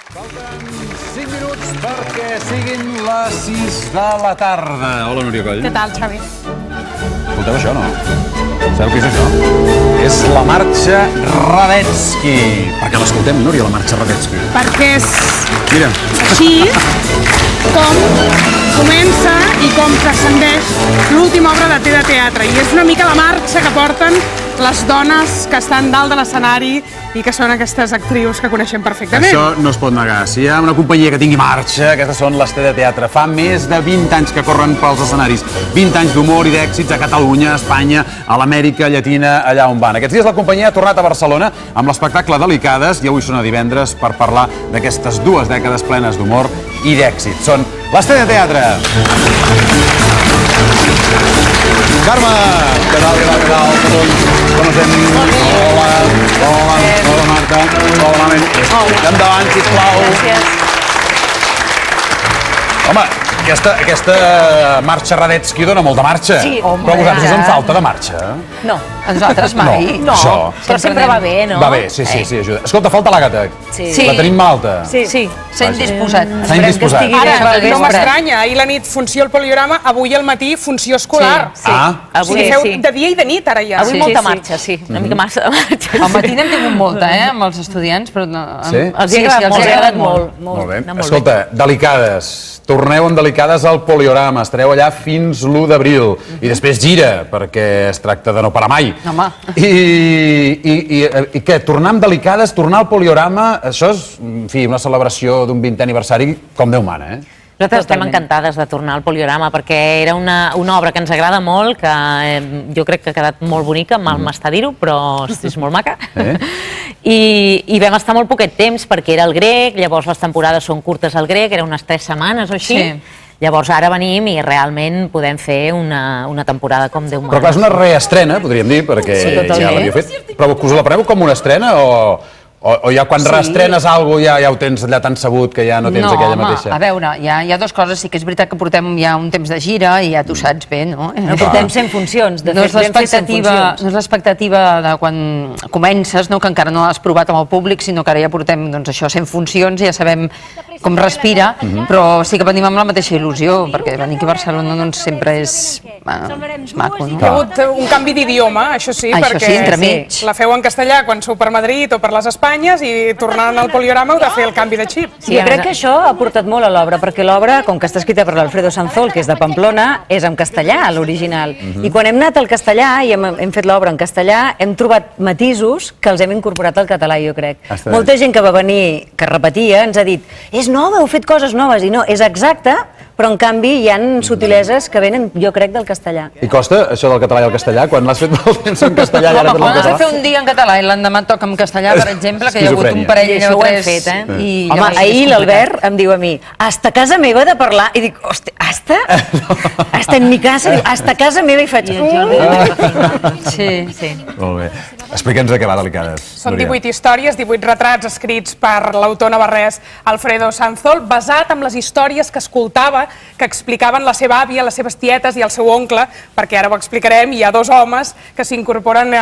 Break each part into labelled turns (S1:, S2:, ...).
S1: Falten 5 minuts perquè siguin les 6 de la tarda. Hola, Núria Coll.
S2: Què tal, Xavi?
S1: Escolteu això, no? Sabeu què és això? És la marxa Radetzky. Per què l'escoltem, Núria, la marxa Radetzky?
S2: Perquè és
S1: Mira.
S2: així com comença i com transcendeix l'última obra de teatre. I és una mica la marxa que porten les dones que estan dalt de l'escenari i que són aquestes actrius que coneixem perfectament.
S1: Això no es pot negar. Si hi ha una companyia que tingui marxa, aquestes són les de teatre. Fa més de 20 anys que corren pels escenaris. 20 anys d'humor i d'èxits a Catalunya, a Espanya, a l'Amèrica Llatina, allà on van. Aquests dies la companyia ha tornat a Barcelona amb l'espectacle Delicades i avui són a divendres per parlar d'aquestes 2 dècades plenes d'humor i d'èxit. Són les de teatre. Carme, què tal, què tal, què tal? Com estem? Hola, hola, hola Marta, hola Mamen. Endavant, sisplau.
S3: Gràcies.
S1: Home, aquesta marxa Radetzky dona molta marxa.
S3: Sí,
S1: però vosaltres us en falta de marxa?
S3: No.
S4: A nosaltres mai.
S3: No,
S1: Això.
S3: però sempre va bé, no?
S1: Va bé, sí, ajuda. Escolta, falta l'Àgata.
S3: Sí.
S1: La tenim malalta.
S3: Sí.
S4: S'ha indisposat.
S1: S'ha indisposat.
S2: Ara, no m'estranya. Ahir la nit funció al Poliorama, avui al matí funció escolar.
S3: Sí.
S1: Ah.
S2: O sigui, feu de dia i de nit, ara ja.
S3: Avui molta marxa, sí. Una mica massa de marxa.
S4: Al matí n'hem tingut molta, amb els estudiants, però...
S1: Sí?
S3: Els hi ha agradat molt.
S1: Molt bé.
S3: Anar molt
S1: Escolta, Delicades. Torneu amb Delicades al Poliorama. Estareu allà fins l'1 d'abril. I després gira, perquè es tracta de no parar mai.
S4: Home.
S1: I què? Tornar amb Delicades, tornar al Poliorama, això és, en fi, una celebració d'un 20è aniversari com Déu mana, eh?
S3: Nosaltres estem encantades de tornar al Poliorama perquè era una obra que ens agrada molt, que jo crec que ha quedat molt bonica, mal m'està dir-ho, però és molt maca. I vam estar molt poquet temps perquè era el grec, llavors les temporades són curtes al grec, eren unes 3 setmanes o així. Llavors ara venim i realment podem fer una temporada com Déu mana.
S1: Però clar, és una reestrena, podríem dir, perquè ja l'havíeu fet. Però us la preneu com una estrena o ja quan reestrenes alguna cosa ja ho tens allà tan sabut que ja no tens aquella mateixa?
S4: No, home, a veure, hi ha 2 coses. Sí que és veritat que portem ja un temps de gira i ja tu saps bé, no?
S3: No portem 100 funcions, de
S4: No
S3: fet,
S4: és
S3: vam fer 100 funcions.
S4: no és l'expectativa de quan comences, no? Que encara no has provat amb el públic, sinó que ara ja portem, doncs això, 100 funcions, ja sabem com respira, però sí que venim amb la mateixa il·lusió, perquè venir aquí a Barcelona doncs sempre és maco, no?
S2: Hi ha hagut un canvi d'idioma, això sí,
S4: Això
S2: perquè
S4: sí, entremig.
S2: la feu en castellà quan sou per Madrid o per les Espanyes i tornant al Poliorama heu de fer el canvi de xip.
S5: Sí, jo crec que això ha aportat molt a l'obra, perquè l'obra, com que està escrita per l'Alfredo Sanzol, que és de Pamplona, és en castellà, l'original. I quan hem anat al castellà i hem fet l'obra en castellà, hem trobat matisos que els hem incorporat al català, jo crec. Molta gent que va venir, que repetia, ens ha dit és nova, heu fet coses noves, i no, és exacte, però en canvi hi ha subtileses que venen, jo crec, del castellà.
S1: I costa, això del català i el castellà? Quan l'has fet molt temps en castellà i ara
S4: Home,
S1: tot en
S4: quan has de
S1: català?
S4: fer un dia en català i l'endemà toca en castellà, per exemple, que hi ha hagut un parell
S3: I això
S4: o
S3: ho hem
S4: 3...
S3: fet, eh?
S5: Home, ahir l'Albert em diu a mi, hasta casa meva he de parlar, i dic, hosti, hasta? Hasta en mi casa? Diu, hasta casa meva, i faig...
S4: Sí.
S1: Molt bé. Explica'ns de què va Delicades.
S2: Són 18 històries, 18 retrats escrits per l'autor navarrès Alfredo Sanzol, basat en les històries que escoltava, que explicaven la seva àvia, les seves tietes i el seu oncle, perquè ara ho explicarem, hi ha 2 homes que s'incorporen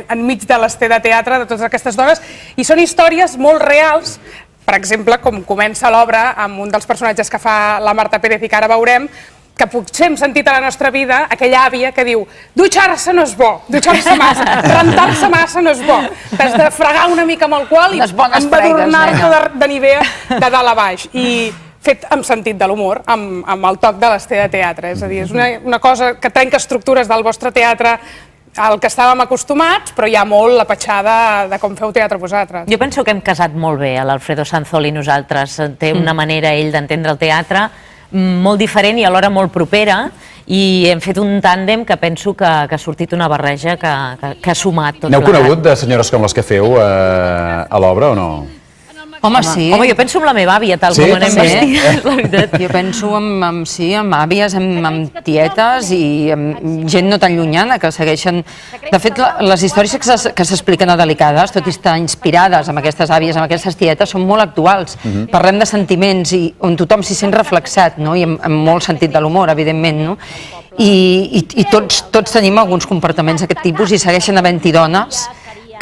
S2: enmig de l'esté de teatre de totes aquestes dones, i són històries molt reals. Per exemple, com comença l'obra amb un dels personatges que fa la Marta Pérez i que ara veurem, que potser hem sentit a la nostra vida aquella àvia que diu dutxar-se no és bo, dutxar-se massa, rentar-se massa no és bo, t'has de fregar una mica amb el qual i embadurnar-te de nivell de dalt a baix. I fet amb sentit de l'humor, amb el toc de l'esté de teatre. És a dir, és una cosa que trenca estructures del vostre teatre al que estàvem acostumats, però hi ha molt la petjada de com feu teatre vosaltres.
S3: Jo penso que hem casat molt bé, l'Alfredo Sanzol i nosaltres. Té una manera, ell, d'entendre el teatre molt diferent i alhora molt propera, i hem fet un tàndem que penso que ha sortit una barreja que ha sumat tot plegat.
S1: N'heu conegut de senyores com les que feu a l'obra o no?
S4: Home, sí.
S3: Home, jo penso en la meva àvia, tal com anem vestides, la veritat.
S4: Jo penso amb àvies, amb tietes i amb gent no tan llunyana que segueixen... De fet, les històries que s'expliquen a Delicades, tot i estar inspirades amb aquestes àvies, amb aquestes tietes, són molt actuals. Parlem de sentiments i on tothom s'hi sent reflexat, no? I amb molt sentit de l'humor, evidentment, no? I tots tenim alguns comportaments d'aquest tipus i segueixen havent-hi dones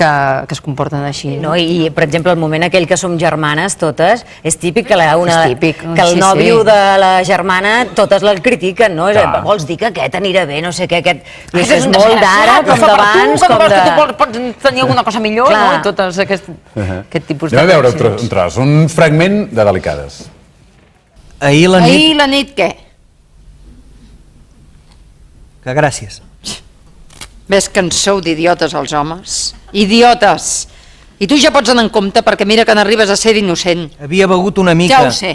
S4: que es comporten així.
S5: No? I, per exemple, el moment aquell que som germanes totes, és típic que,
S4: És típic,
S5: que el
S4: sí,
S5: nòvio
S4: sí.
S5: de la germana totes el critiquen, no?
S1: Clar.
S5: Vols dir que aquest anirà bé, no sé què, aquest... I això és molt d'ara, com d'abans, com de...
S4: Tu pots tenir alguna cosa millor,
S5: Clar.
S4: no? I totes aquest tipus de...
S1: Anem a veure un tros, un fragment de Delicades.
S6: Ahir la nit...
S4: Ahir la nit, què?
S6: Que gràcies.
S4: Ves que en sou d'idiotes els homes. Idiotes! I tu ja pots anar en compte perquè mira que n'arribes a ser innocent.
S6: Havia begut una mica...
S4: Ja ho sé.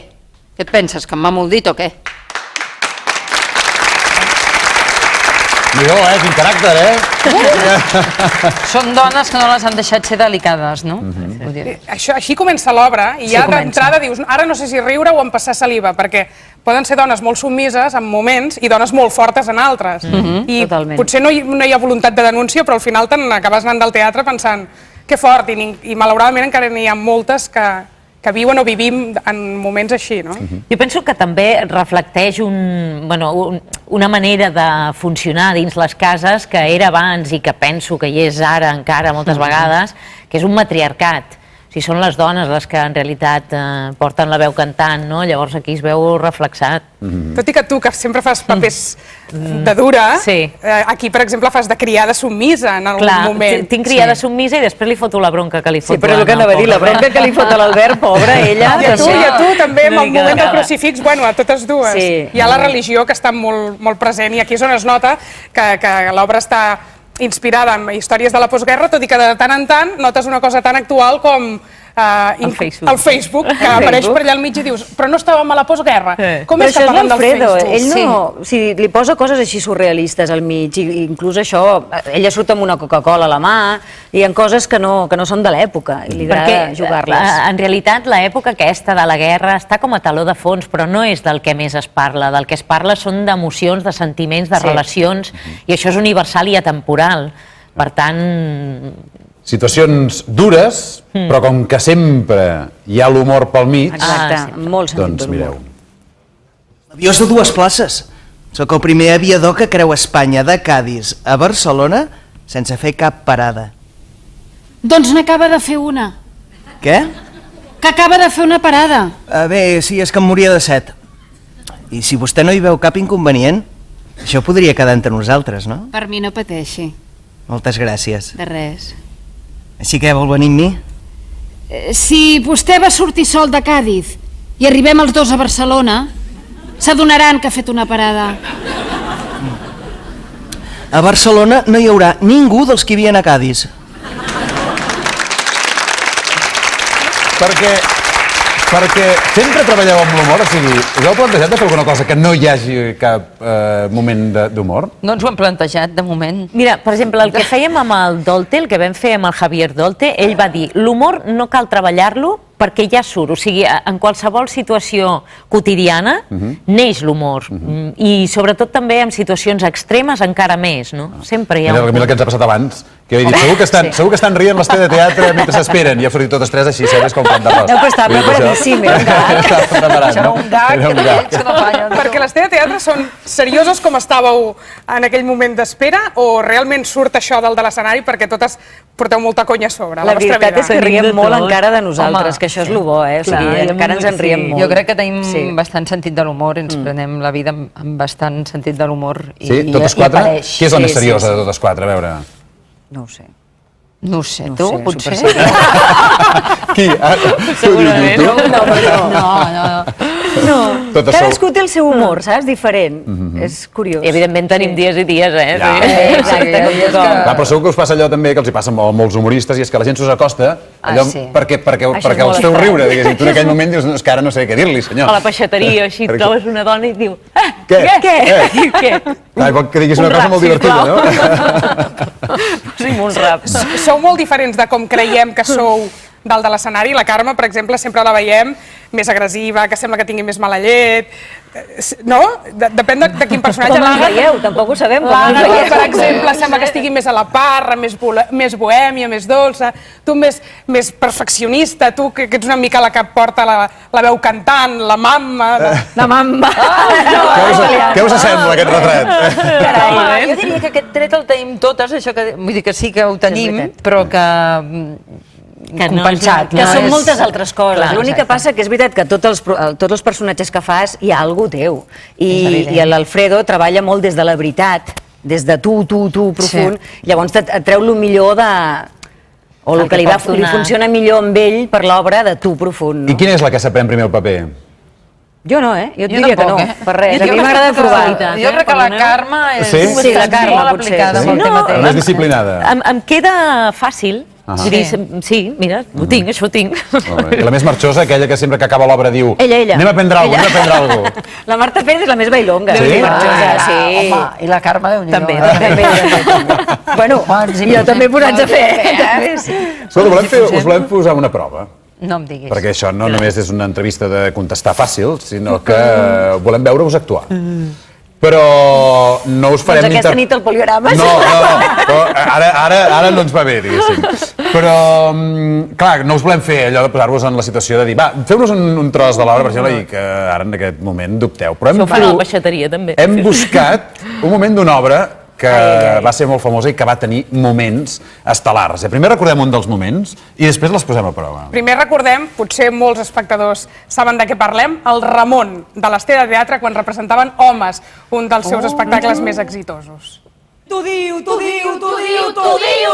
S4: Què et penses, que em va molt dit o què?
S1: Miró, quin caràcter,
S4: Són dones que no les han deixat ser delicades, no? Vull dir.
S2: Això, així comença l'obra i
S4: Sí,
S2: ja
S4: comença.
S2: d'entrada dius, ara no sé si riure o empassar saliva, perquè poden ser dones molt submises en moments i dones molt fortes en altres. I
S5: totalment.
S2: potser no hi ha voluntat de denúncia, però al final te'n acabes anant del teatre pensant que fort, i malauradament encara n'hi ha moltes que viuen o vivim en moments així, no?
S3: Jo penso que també reflecteix una manera de funcionar dins les cases que era abans i que penso que hi és ara encara moltes vegades, que és un matriarcat. O sigui, són les dones les que en realitat porten la veu cantant, no? Llavors aquí es veu reflexat.
S2: Tot i que tu, que sempre fas papers de dura,
S3: Sí.
S2: Aquí, per exemple, fas de criada submisa en algun
S3: Clar,
S2: moment.
S3: tinc criada submisa i després li foto la bronca que li foto
S5: Sí, però és el que anava a dir, la bronca que li fot a l'Albert, pobra, ella...
S2: I a tu també, amb
S3: Una
S2: el
S3: mica
S2: moment
S3: de
S2: del
S3: cara.
S2: crucifix, bueno, a totes dues.
S5: Sí.
S2: Hi ha la religió que està molt, molt present i aquí és on es nota que l'obra està inspirada en històries de la postguerra, tot i que de tant en tant notes una cosa tan actual com el Facebook, que apareix per allà al mig i dius, però no estàvem a la postguerra. Com
S5: Però
S2: és que
S5: això és
S2: parlen del
S5: l'Alfredo,
S2: Facebook?
S5: ell no... O sigui, li posa coses així surrealistes al mig, i inclús això, ella surt amb una Coca-Cola a la mà, i hi ha coses que no són de l'època, i li agrada jugar-les.
S3: En realitat, l'època aquesta de la guerra està com a taló de fons, però no és del que més es parla. Del que es parla són d'emocions, de sentiments, de relacions, i això és universal i atemporal. Per tant...
S1: Situacions dures, però com que sempre hi ha l'humor pel mig,
S5: Exacte, molt sentit
S1: doncs
S5: d'humor.
S1: mireu.
S6: L'avió és de dues places. Sóc el primer aviador que creu Espanya de Cadis a Barcelona sense fer cap parada.
S7: Doncs n'acaba de fer una.
S6: Què?
S7: Que acaba de fer una parada.
S6: Bé, sí, és que em moria de set. I si vostè no hi veu cap inconvenient, això podria quedar entre nosaltres, no?
S7: Per mi no pateixi,
S6: Moltes gràcies.
S7: de res.
S6: Així que vol venir amb mi?
S7: Si vostè va sortir sol de Càdiz i arribem els dos a Barcelona, s'adonaran que ha fet una parada.
S6: A Barcelona no hi haurà ningú dels que hi havien a Cadis.
S1: Perquè sempre treballeu amb l'humor, o sigui, us heu plantejat de fer alguna cosa que no hi hagi cap moment d'humor?
S4: No ens ho hem plantejat, de moment.
S3: Mira, per exemple, el que fèiem amb el Dolte, el que vam fer amb el Javier Dolte, ell va dir, l'humor no cal treballar-lo perquè ja surt, o sigui, en qualsevol situació quotidiana neix l'humor, i sobretot també en situacions extremes encara més, no? Sempre hi ha
S1: Mira el que ens ha passat abans, que he dit, segur que estan rient l'estè de teatre mentre s'esperen, i ha sortit totes tres així, saps, com plat d'arròs.
S5: No, però està preparadíssim, era un gag.
S1: Estava preparat, no?
S4: Un gag,
S1: Era un
S4: d'aquells que no fallen.
S2: Perquè les de teatre són seriosos com estàveu en aquell moment d'espera o realment surt això del de l'escenari perquè totes porteu molta conya a sobre a la,
S5: La
S2: vostra
S5: veritat
S2: vida?
S5: és que
S3: Tenim de
S5: riem molt
S3: tot.
S5: encara de nosaltres,
S4: Home,
S5: que això és el bo, eh? O sigui,
S3: Clar,
S5: encara ens en riem
S3: sí.
S5: molt.
S4: Jo crec que tenim
S5: Sí.
S4: bastant sentit de l'humor, ens prenem la vida amb bastant sentit de l'humor.
S1: Sí, totes quatre?
S4: apareix.
S1: Qui és la més
S5: Sí, sí,
S1: seriosa
S5: sí.
S1: de totes quatre? A veure...
S5: No ho sé.
S4: No ho sé,
S5: No
S4: tu,
S5: ho sé,
S4: potser.
S5: superserio.
S1: Qui?
S3: Segurament.
S1: Tu dius, tu?
S5: No,
S1: Totes
S5: cadascú té el seu humor, saps? Diferent. És curiós.
S3: I evidentment tenim dies i dies, eh?
S1: Ja.
S3: Sí.
S5: Exacte, com tothom.
S1: Clar, però segur que us passa allò també que els hi passa a molts humoristes, i és que la gent s'us acosta allò
S4: sí.
S1: perquè
S5: Això és
S1: els
S5: molt
S1: feu
S5: estrany.
S1: riure, diguéssim. Tu en aquell moment dius, no, és que ara no sé què dir-li, senyor.
S3: A la peixateria, així,
S1: Perquè-
S3: trobes una dona i et diu...
S1: Què?
S3: Què? Què?
S1: Clar, vol que diguis una
S3: Un
S1: cosa
S3: rap,
S1: molt divertida,
S3: sisplau.
S1: no?
S3: Posi'm un rap.
S2: Sou molt diferents de com creiem que sou dalt de l'escenari. La Carme, per exemple, sempre la veiem més agressiva, que sembla que tingui més mala llet, no? Depèn de quin personatge.
S5: Com ens veieu? Tampoc ho sabem, com ens
S2: L'Àgata,
S5: veieu.
S2: per exemple, sembla que estigui més a la parra, més bohèmia, més dolça, tu més perfeccionista, tu que ets una mica la que porta la veu cantant, la mamma...
S5: La mamba.
S1: Què us sembla aquest retrat?
S4: Carai, jo diria que aquest tret el tenim totes, això que... Vull dir que sí que ho tenim, però que... compensat.
S5: Que són
S4: és-
S5: moltes altres coses.
S4: Clar,
S5: L'únic que
S4: exacte.
S5: passa que és veritat que tots els personatges que fas hi ha algú teu.
S4: És evident.
S5: I l'Alfredo treballa molt des de la veritat, des de tu profund, llavors et treu el millor de... o el que li funciona millor amb ell per l'obra de tu profund.
S1: I quina és la que s'aprèn primer al paper?
S5: Jo no, jo et
S4: Jo
S5: diria que no,
S4: tampoc,
S5: per res.
S4: Jo
S5: A mi
S4: crec
S5: m'agrada
S4: que-
S5: provar.
S4: Jo crec que la Carme és
S1: Sí,
S5: la Carme,
S4: molt
S5: potser.
S4: aplicada amb el
S1: Sí?
S4: tema teu.
S1: Més disciplinada.
S3: Em queda fàcil. Vull dir, sí, mira, ho tinc, això ho tinc.
S1: Molt bé. I la més marxosa, aquella que sempre que acaba l'obra diu
S5: Ella.
S1: anem a prendre alguna cosa, anem a prendre alguna cosa.
S5: La Marta Pérez és la més bailonga.
S1: Sí?
S5: Sí.
S4: Home, i la Carme, Déu-n'hi-do.
S5: També. Bueno, jo també posats a fer. També, sí.
S1: Escolta, us volem posar una prova.
S4: No em diguis.
S1: Perquè això no només és una entrevista de contestar fàcil, sinó que volem veure-us actuar. Però no us farem...
S5: Doncs aquesta nit al Poliorama.
S1: No, però ara no ens va bé, diguéssim. Però, clar, no us volem fer allò de posar-vos en la situació de dir va, feu-nos un tros de l'obra, per exemple, i que ara en aquest moment dubteu. Però
S3: Som a la peixateria, també.
S1: hem buscat un moment d'una obra que va ser molt famosa i que va tenir moments estel·lars. Primer recordem un dels moments i després les posem a prova.
S2: Primer recordem, potser molts espectadors saben de què parlem, el Ramon de l'Ester de Teatre quan representaven Homes, un dels seus espectacles més exitosos.
S8: T'ho diu,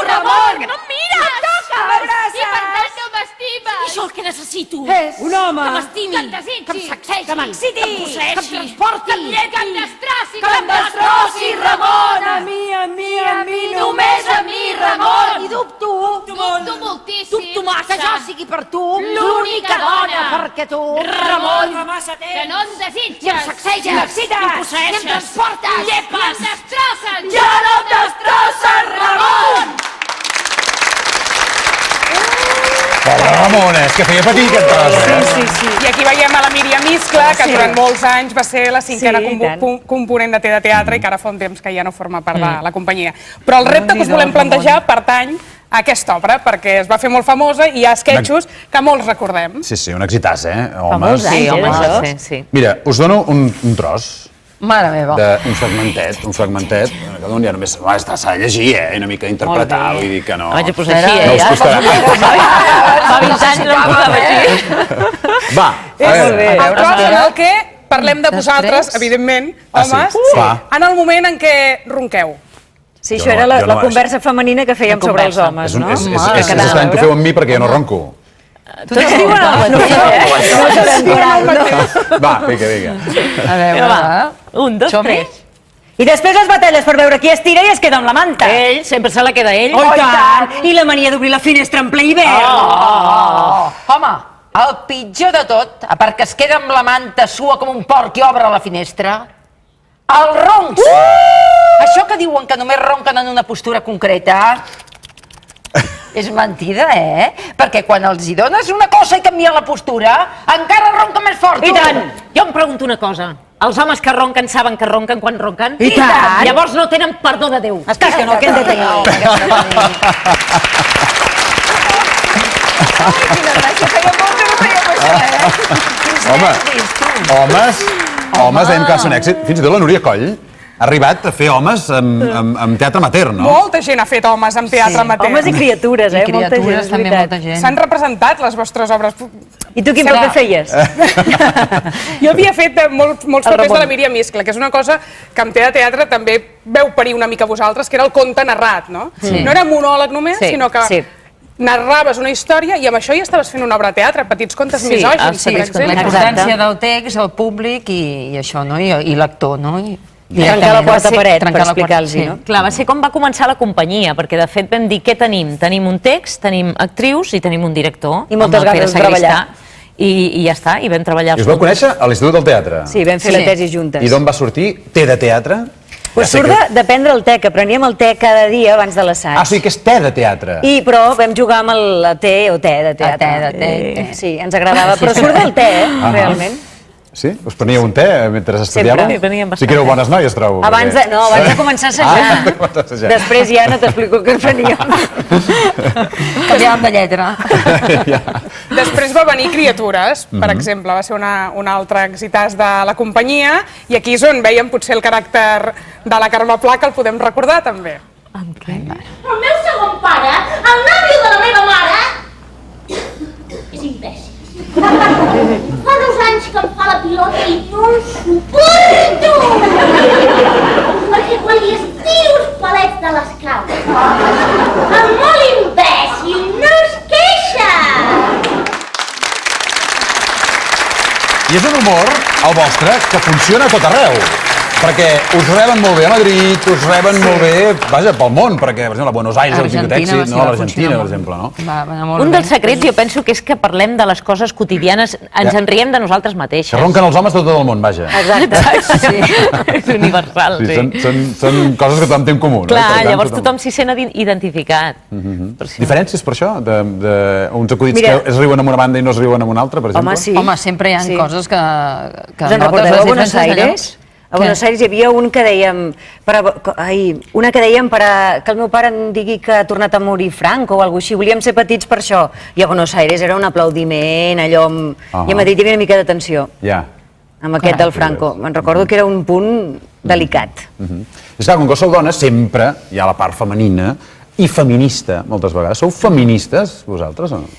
S8: Ramon! Que no em mires! Em toca! I per tant no m'estimes! I això el que necessito és un home que m'estimi, que em desitgi, que em sacsegi, que m'exciti, que em possessi, que em transporti, que em destrossi, que em destrossi, Ramon! A mi, només a mi, Ramon! I dubto moltíssim, dubto massa, que jo sigui per tu l'única dona, perquè tu, Ramon, que no em desitges, i em sacseges, m'excites, i em possesses, i em transportes, llepes, i em destrosses, ja no em destrosses, Ramon!
S1: Pobre Ramon, és que feia patir aquest tros,
S2: I aquí veiem a la Míriam Iscla, que durant molts anys va ser la cinquena
S5: Sí, i tant.
S2: component de Teatre i que ara fa un temps que ja no forma part de la companyia. Però el repte que us volem plantejar pertany a aquesta obra, perquè es va fer molt famosa i hi ha esquetxos que molts recordem.
S1: Sí, un exitàs,
S3: Fa
S1: Homes.
S3: molts anys,
S5: home,
S3: això.
S5: sí,
S3: Sí.
S1: Mira, us dono un tros,
S4: Mare meva.
S1: un fragmentet, que ja només s'ha de llegir, una mica interpretar, vull dir que no...
S3: Vaig a posar així,
S1: No us
S3: ja.
S1: costarà.
S3: Fa 20 anys no em posava així.
S1: Va, a veure.
S2: El tros en el que parlem de vosaltres, evidentment,
S1: Ah, sí?
S2: homes,
S1: Va.
S2: en el moment en què ronqueu.
S5: Sí,
S1: Jo
S5: això era
S1: no, jo
S5: la
S1: no,
S5: conversa femenina que fèiem sobre els homes,
S1: És
S5: no?
S1: estrany que ho feu amb mi perquè jo no ronco.
S5: Tots diuen el mateix, no sabem no.
S1: Va, vinga.
S4: A veure,
S3: Va, 1, 2,
S4: Som-hi?
S3: 3.
S5: I després les batalles per veure qui es tira i es queda amb la manta.
S3: Ell, sempre se la queda ell.
S5: Oh, i tant! I la mania d'obrir la finestra en ple hivern.
S4: Home, el pitjor de tot, a part que es queda amb la manta, sua com un porc i obre la finestra, els roncs! Això que diuen que només ronquen en una postura concreta és mentida, Perquè quan els hi dones una cosa i canvia la postura, encara ronca més fort.
S3: I tant! Jo em pregunto una cosa. Els homes que ronquen saben que ronquen quan ronquen?
S4: I tant!
S3: Llavors no tenen perdó de Déu.
S5: Esclar que no, què hem de tenir?
S4: Quina gràcia, feia molt que no fèiem això,
S1: Homes, dèiem que va ser un èxit. Fins i tot la Núria Coll ha arribat a fer homes amb teatre amateur, no?
S2: Molta gent ha fet homes amb teatre amateur.
S5: Homes i criatures,
S4: I
S5: molta gent,
S4: criatures
S5: és
S4: també,
S5: veritat.
S4: molta gent.
S2: S'han representat les vostres obres.
S5: I tu quin
S2: Serà-
S5: paper feies?
S2: Jo havia fet molts
S5: El
S2: papers
S5: Ramon.
S2: de la Míriam Iscla, que és una cosa que en teatre també veu parir una mica vosaltres, que era el conte narrat, no?
S4: Sí.
S2: No era monòleg només,
S5: Sí,
S2: sinó que
S5: sí.
S2: narraves una història i amb això ja estaves fent una obra de teatre, petits contes
S5: Sí,
S2: misògins,
S5: els
S2: per
S5: petits
S2: exemple.
S4: La
S5: contes.
S4: importància del text, el públic i això, no? I l'actor, no?
S5: Trencar la quarta paret per
S4: Trencar la quarta-
S5: explicar-los,
S4: sí.
S5: no?
S3: Clar, va ser com va començar la companyia, perquè de fet vam dir què tenim? Tenim un text, tenim actrius i tenim un director.
S5: I moltes
S3: amb el Pere
S5: ganes de treballar.
S3: Sagristà, I ja està, i vam treballar
S1: I us vau conèixer a l'Institut del Teatre.
S5: Sí, vam fer la tesi juntes.
S1: I d'on va sortir? Té de teatre?
S5: Pues surt de prendre el te, que preníem el te cada dia abans de l'assaig.
S1: Ah, o sigui que és te de teatre.
S5: Però vam jugar amb el te o te de teatre. Sí, ens agradava, però surt del te, realment.
S1: Sí? Us preníeu un te mentre estudiàveu?
S3: Sempre, preníem bastant.
S1: Sí que éreu bones noies, trobo.
S5: Abans de començar a assajar. Després ja no t'explico què preníem.
S4: Canviàvem de lletra.
S2: Després va venir Criatures, per exemple, va ser un altre exitàs de la companyia, i aquí és on veiem potser el caràcter de la Carme Pla, que el podem recordar també.
S8: El meu segon pare, el nàvio de la meva mare, és imbècil. Fa 2 anys que em fa la pilota i no el suporto! Perquè quan li estiro els palets de les cames, el molt imbècil no es queixa!
S1: I és un humor, el vostre, que funciona a tot arreu. Perquè us reben molt bé a Madrid, us reben molt bé, vaja, pel món, perquè, per exemple, a Buenos Aires heu tingut èxit, no? A l'Argentina, per exemple, no?
S3: Un dels secrets jo penso que és que parlem de les coses quotidianes, ens en riem de nosaltres mateixes.
S1: Que ronquen els homes de tot el món, vaja.
S3: Exacte, és universal, sí.
S1: Són coses que tothom té en comú.
S3: Clar, llavors tothom s'hi sent identificat.
S1: Diferències per això? Uns acudits que es riuen amb una banda i no es riuen amb una altra, per exemple?
S5: Home, sí.
S4: Home, sempre hi ha coses que
S5: us en recordeu a Buenos Aires? A Buenos Aires hi havia un que dèiem, que el meu pare em digui que ha tornat a morir Franco o alguna cosa així. Volíem ser petits per això. I a Buenos Aires era un aplaudiment, allò... I a Madrid hi havia una mica de tensió.
S1: Ja.
S5: Amb aquest del Franco. Me'n recordo que era un punt delicat.
S1: És clar, com que sou dones, sempre hi ha la part femenina i feminista, moltes vegades. Sou feministes, vosaltres, o no?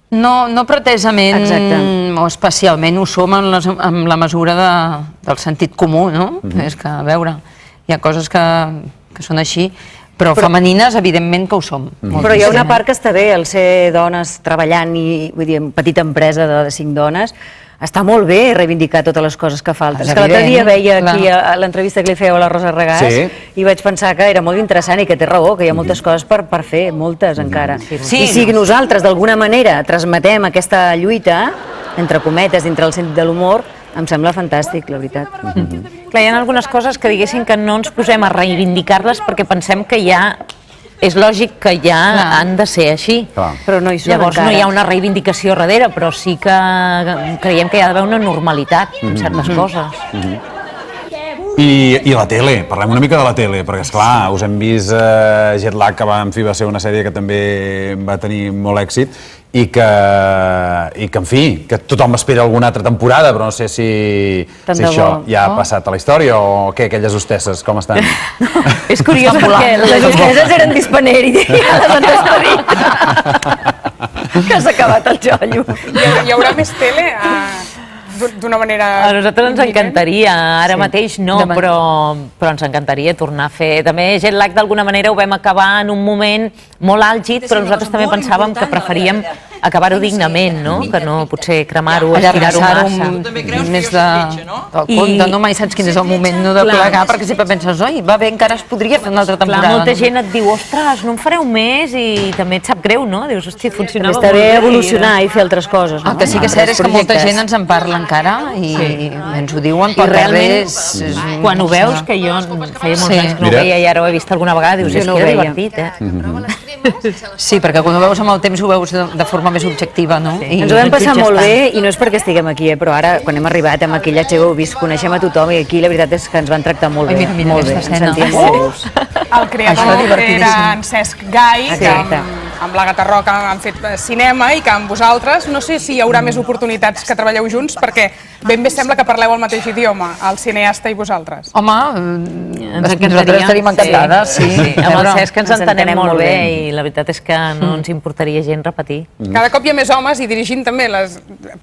S4: No pretesament o especialment ho som en la mesura del sentit comú, no? És que, a veure, hi ha coses que són així, però femenines, evidentment que ho som.
S5: Però hi ha una part que està bé, el ser dones treballant i, vull dir, en petita empresa de 5 dones, està molt bé reivindicar totes les coses que falten. És que l'altre dia veia aquí a l'entrevista que li fèieu a la Rosa Regàs i vaig pensar que era molt interessant i que té raó, que hi ha moltes coses per fer, moltes encara. I si nosaltres d'alguna manera transmetem aquesta lluita, entre cometes, dintre el sentit de l'humor, em sembla fantàstic, la veritat.
S3: Clar, hi ha algunes coses que diguéssim que no ens posem a reivindicar-les perquè pensem que ja... És lògic que ja han de ser així.
S5: Però no hi són
S3: llavors no hi ha una reivindicació darrere, però sí que creiem que hi ha d'haver una normalitat en certes coses.
S1: I la tele, parlem una mica de la tele, perquè esclar, us hem vist Jet Lag, que va ser una sèrie que també va tenir molt èxit, i que, en fi, que tothom espera alguna altra temporada, però no sé si això ja ha passat a la història o què, aquelles hostesses, com estan?
S3: És curiós perquè
S5: les hostesses eren d'Hispaner i ja les han despedit. Que s'ha acabat el xollo.
S2: Hi haurà més tele d'una manera...
S3: A nosaltres ens encantaria, ara mateix no, però ens encantaria tornar a fer. També Jet Lag d'alguna manera ho vam acabar en un moment molt àlgid, però nosaltres també pensàvem que preferíem acabar-ho dignament, no? Que no potser cremar-ho, estirar-ho massa.
S4: Més del compte, no mai saps quin és el moment de plegar, perquè sempre penses, oi, va bé, encara es podria fer una altra temporada.
S3: Clar, molta gent et diu, ostres, no en fareu més, i també et sap greu, no? Dius, hosti, funcionava molt bé.
S5: Està bé evolucionar i fer altres coses.
S4: El que sí que és cert és que molta gent ens en parla encara i ens ho diuen per carrers.
S3: Quan ho veus, que jo feia molts anys que no ho veia i ara ho he vist alguna vegada, dius, és que era divertit, eh?
S4: Sí, perquè quan ho veus amb el temps ho veus de forma més objectiva, no?
S5: Ens ho vam passar molt bé i no és perquè estiguem aquí, però ara, quan hem arribat amb maquillatge, ho heu vist, coneixem a tothom i aquí la veritat és que ens van tractar molt bé. Molt bé, ens sentíem molt greus.
S2: El creador era en Cesc Gai, que amb l'Àgata Roca han fet cinema i que amb vosaltres no sé si hi haurà més oportunitats que treballeu junts, perquè ben bé sembla que parleu el mateix idioma, el cineasta i vosaltres.
S4: Home, nosaltres estaríem encantades, sí.
S3: Amb el Cesc ens entenem molt bé i la veritat és que no ens importaria gens repetir.
S2: Cada cop hi ha més homes i dirigint també,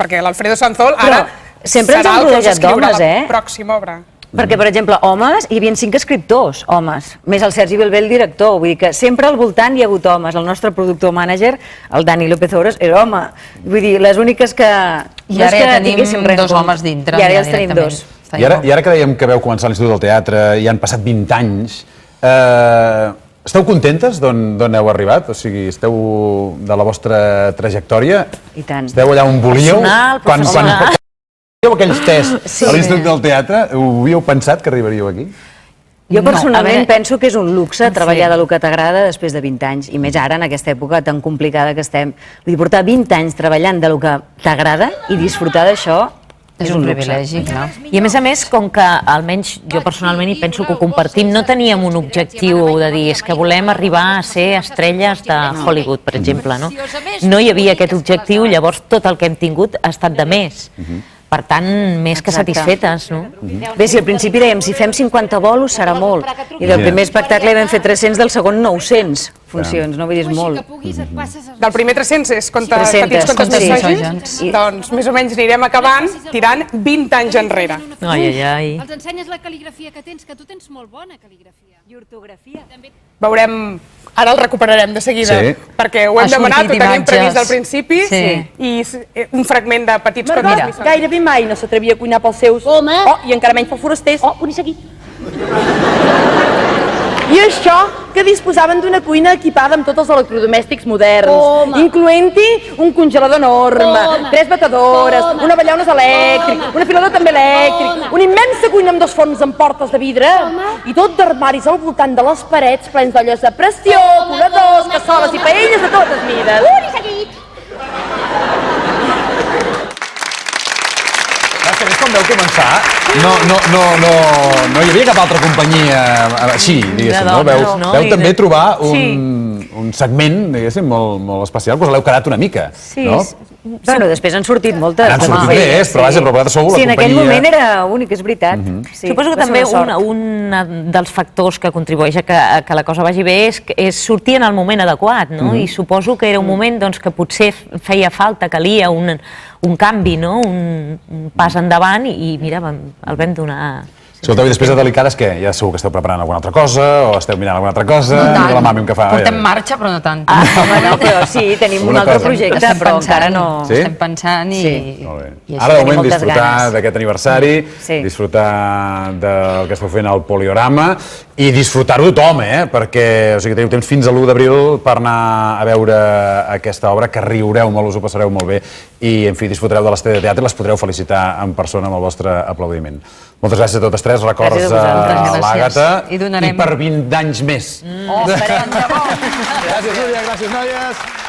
S2: perquè l'Alfredo Sanzol ara
S5: sempre ens han rodejat d'homes,
S2: la pròxima obra.
S5: Perquè, per exemple, homes, hi havia 5 escriptors, homes, més el Sergi Belbé, el director, vull dir que sempre al voltant hi ha hagut homes. El nostre productor mànager, el Dani López Ores, era home. Vull dir, les úniques que...
S4: I ara ja tenim 2 homes dintre.
S5: I ara ja els tenim 2.
S1: I ara que dèiem que veu començar l'Institut del Teatre i han passat 20 anys, esteu contentes d'on heu arribat? O sigui, esteu de la vostra trajectòria?
S5: I tant.
S1: Esteu allà on volíeu?
S3: Professional.
S1: Aquells tests a l'Institut del Teatre, ho havíeu pensat que arribaríeu aquí?
S5: Jo personalment
S4: No, a veure,
S5: penso que és un luxe treballar de lo que t'agrada després de 20 anys, i més ara, en aquesta època tan complicada que estem. Vull dir, portar 20 anys treballant de lo que t'agrada i disfrutar d'això
S4: és un privilegi, clar.
S3: I a més, com que almenys jo personalment hi penso que ho compartim, no teníem un objectiu de dir és que volem arribar a ser estrelles de Hollywood, per exemple, no? No hi havia aquest objectiu, llavors tot el que hem tingut ha estat de més. Per tant, més que satisfetes, no?
S5: Bé, si al principi dèiem, si fem 50 bolos serà molt, i del primer espectacle vam fer 300, del segon 900 funcions, no? Vull dir, és molt.
S2: Del primer 300 és contra
S5: 300,
S2: petits contes
S5: sí,
S2: d'assajos. Doncs més o menys anirem acabant tirant 20 anys enrere.
S3: Ai.
S7: Els ensenyes la cal·ligrafia que tu tens molt bona cal·ligrafia.
S5: I ortografia.
S2: Veurem, ara el recuperarem de seguida,
S1: Sí.
S2: perquè ho hem
S4: Ha
S2: demanat, ho
S4: sortit
S2: tenim
S4: imatges.
S2: previst al principi,
S4: Sí.
S2: i un fragment de petits contes
S9: Margot
S2: d'assajos.
S9: gairebé mai no s'atrevia a cuinar pels seus.
S8: Home.
S9: Oh, i encara menys pels forasters.
S8: Oh, un i seguit.
S9: I això que disposaven d'una cuina equipada amb tots els electrodomèstics moderns,
S8: Home.
S9: incloent-hi un congelador enorme,
S8: Home.
S9: 3 batedores,
S8: Home.
S9: una ballaunes elèctric,
S8: Home.
S9: un afilador també elèctric,
S8: Home.
S9: una immensa cuina amb 2 forns amb portes de vidre, i tot d'armaris al voltant de les parets plens d'olles de pressió,
S8: Home,
S9: coladors,
S8: home,
S9: cassoles i
S8: home.
S9: paelles de totes mides.
S8: Un i seguit.
S1: És com veu començar, no hi havia cap altra companyia així, diguéssim, no? Veu també trobar un segment, diguéssim, molt especial, us l'heu quedat una mica, no?
S5: Bueno, després han sortit moltes.
S1: Han sortit més, però vaja, però a vegades sou la
S5: Sí, en aquell
S1: companyia.
S5: moment era únic, és veritat. Sí,
S3: Suposo que
S5: va ser
S3: també
S5: una sort.
S3: un dels factors que contribueix a que la cosa vagi bé és sortir en el moment adequat, no? I suposo que era un moment doncs, que potser feia falta, calia un canvi, no? Un pas endavant i mira, el vam donar...
S1: Escolteu, i després de Delicades, què? Ja segur que esteu preparant alguna altra cosa o esteu mirant alguna altra cosa?
S4: No tant.
S1: La mami que fa...
S4: Portem marxa, però no tant.
S5: Bueno, però sí, tenim un
S1: Alguna
S5: altre
S1: cosa.
S5: projecte,
S4: Estem
S5: però
S4: pensant,
S5: encara no...
S1: Sí?
S4: Estem pensant i...
S1: Molt bé.
S4: i així
S1: Ara, de
S5: tenim
S1: moment,
S5: moltes
S1: disfrutar
S5: ganes.
S1: d'aquest aniversari,
S5: Sí.
S1: disfrutar del que esteu fent al Poliorama i disfrutar-ho tothom, perquè o sigui, teniu temps fins a l'1 d'abril per anar a veure aquesta obra, que riureu molt, us ho passareu molt bé i, en fi, disfrutareu de l'estadi de teatre i les podreu felicitar en persona amb el vostre aplaudiment. Moltes gràcies a totes tres, records
S5: Gràcies a vosaltres,
S1: a l'Àgata
S4: I donarem-
S1: per 20 anys més.
S5: Oh, esperem, de bo.
S1: Gràcies, Núria, gràcies, noies.